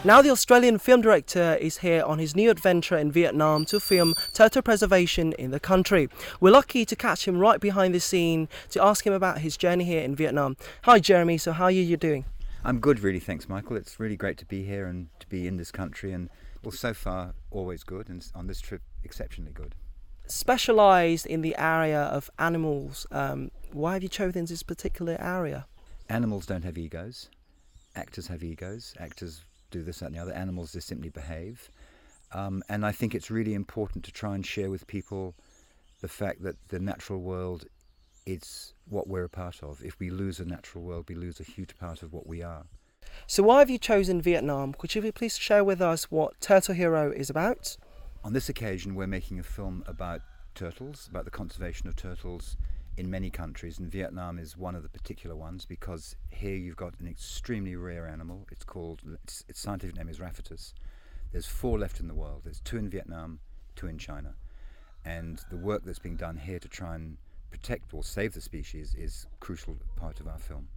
Now the Australian film director is here on his new adventure in Vietnam to film turtle preservation in the country. We're lucky to catch him right behind the scene to ask him about his journey here in Vietnam. Hi Jeremy, so how are you doing? I'm good, really, thanks Michael. It's really great to be here and to be in this country, and well, so far always good, and on this trip exceptionally good. Specialised in the area of animals, why have you chosen this particular area? Animals don't have egos. Actors have egos. Actors do this, that and the other. Animals just simply behave. And I think it's really important to try and share with people the fact that the natural world is what we're a part of. If we lose a natural world, we lose a huge part of what we are. So why have you chosen Vietnam? Could you please share with us what Turtle Hero is about? On this occasion, we're making a film about turtles, about the conservation of turtles in many countries, and Vietnam is one of the particular ones because here you've got an extremely rare animal. Its scientific name is Raphitus. There's 4 left in the world. There's 2 in Vietnam, 2 in China. And the work that's being done here to try and protect or save the species is a crucial part of our film.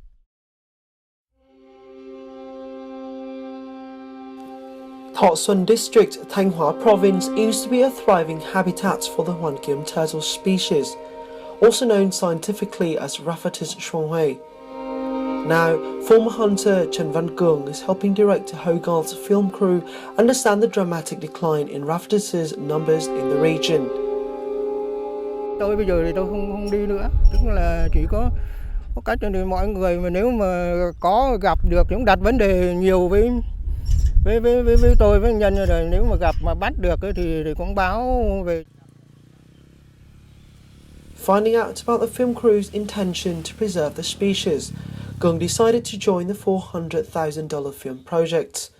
Thọ Xuân District, Thanh Hóa Province used to be a thriving habitat for the Hoan-Kiem turtle species, also known scientifically as Raphitus shuanghui. Now, former hunter Trần Văn Cường is helping director Hogarth's film crew understand the dramatic decline in Raphitus's numbers in the region. Tôi bây giờ thì tôi không đi nữa, tức là chỉ có cách cho nên mọi người mà nếu mà có gặp được cũng đặt vấn đề nhiều với tôi với nhân rồi, nếu mà gặp mà bắt được thì cũng báo về. Finding out about the film crew's intention to preserve the species, Gung decided to join the $400,000 film project.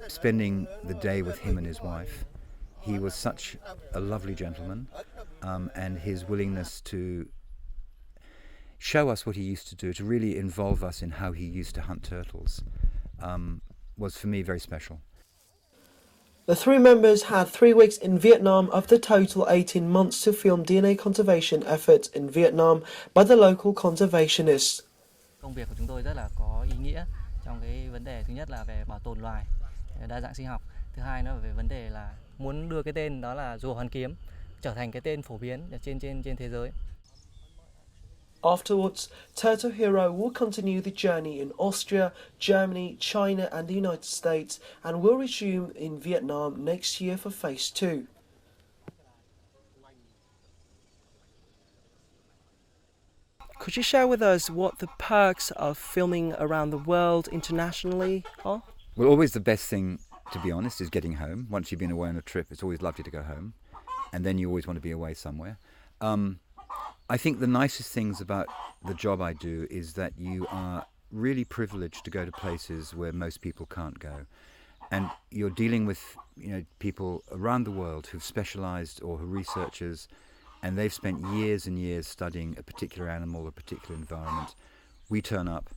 Spending the day with him and his wife, he was such a lovely gentleman, and his willingness to show us what he used to do, to really involve us in how he used to hunt turtles, was for me very special. The 3 members had 3 weeks in Vietnam of the total 18 months to film DNA conservation efforts in Vietnam by the local conservationists. Công việc của chúng tôi rất là có ý nghĩa trong cái vấn đề thứ nhất là về bảo tồn loài, đa dạng sinh học. Thứ hai nữa là về vấn đề là muốn đưa cái tên đó là rùa Hoan Kiếm trở thành cái tên phổ biến trên thế giới. Afterwards, Turtle Hero will continue the journey in Austria, Germany, China and the United States and will resume in Vietnam next year for phase 2. Could you share with us what the perks of filming around the world internationally are? Well, always the best thing, to be honest, is getting home. Once you've been away on a trip, it's always lovely to go home. And then you always want to be away somewhere. I think the nicest things about the job I do is that you are really privileged to go to places where most people can't go. And you're dealing with people around the world who've specialised or who are researchers, and they've spent years and years studying a particular animal, a particular environment. We turn up,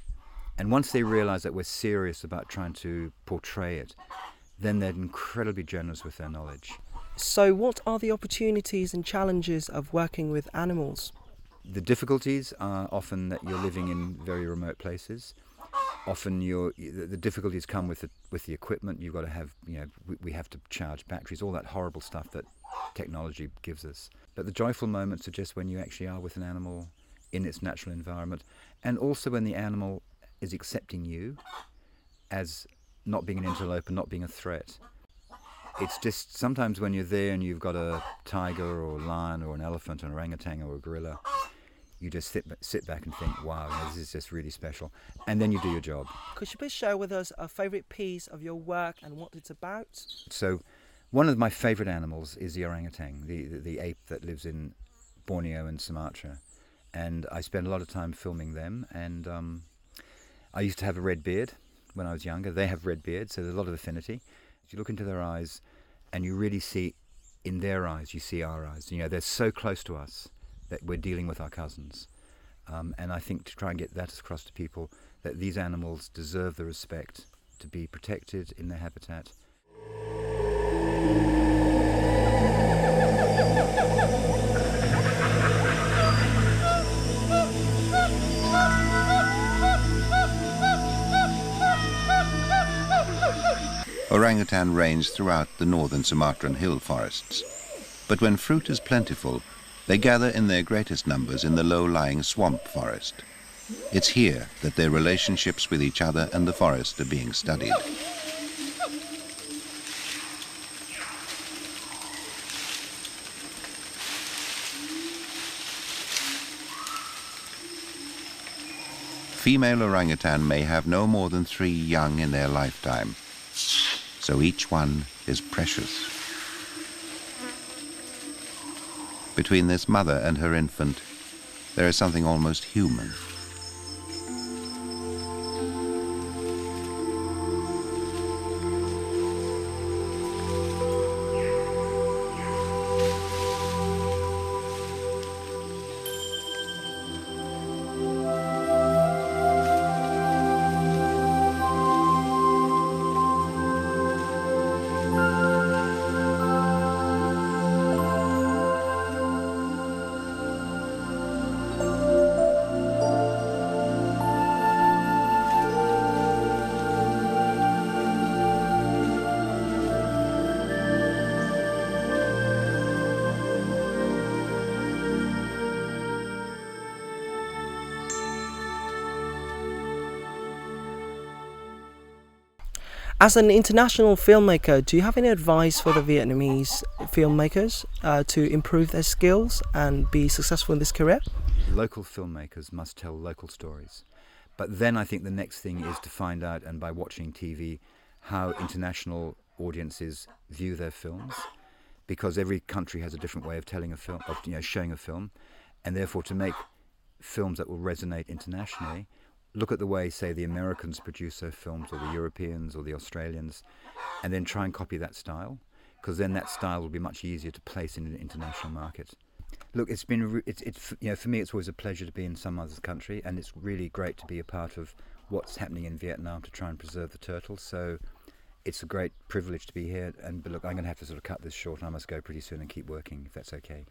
and once they realise that we're serious about trying to portray it, then they're incredibly generous with their knowledge. So what are the opportunities and challenges of working with animals? The difficulties are often that you're living in very remote places. Often the difficulties come with the equipment. You've got to have, we have to charge batteries, all that horrible stuff that technology gives us. But the joyful moments are just when you actually are with an animal in its natural environment, and also when the animal is accepting you as not being an interloper, not being a threat. It's just sometimes when you're there and you've got a tiger or a lion or an elephant, an orangutan or a gorilla, you just sit back and think, wow, this is just really special. And then you do your job. Could you please share with us a favourite piece of your work and what it's about? So one of my favourite animals is the orangutan, the ape that lives in Borneo and Sumatra. And I spend a lot of time filming them. And I used to have a red beard when I was younger. They have red beards, so there's a lot of affinity. You look into their eyes and you really see in their eyes, you see our eyes. They're so close to us that we're dealing with our cousins. And I think to try and get that across to people, that these animals deserve the respect to be protected in their habitat. orangutan range throughout the northern Sumatran hill forests. But when fruit is plentiful, they gather in their greatest numbers in the low-lying swamp forest. It's here that their relationships with each other and the forest are being studied. Female orangutan may have no more than 3 young in their lifetime, so each one is precious. Between this mother and her infant, there is something almost human. As an international filmmaker, do you have any advice for the Vietnamese filmmakers to improve their skills and be successful in this career? Local filmmakers must tell local stories. But then I think the next thing is to find out, and by watching TV, how international audiences view their films, because every country has a different way of telling a film, of showing a film, and therefore to make films that will resonate internationally, look at the way, say, the Americans produce their films, or the Europeans, or the Australians, and then try and copy that style, because then that style will be much easier to place in an international market. Look, it's been, for me, it's always a pleasure to be in some other country, and it's really great to be a part of what's happening in Vietnam to try and preserve the turtles. So it's a great privilege to be here. But look, I'm going to have to sort of cut this short, and I must go pretty soon and keep working, if that's okay.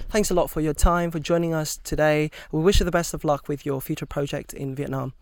Thanks a lot for your time, for joining us today. We wish you the best of luck with your future project in Vietnam.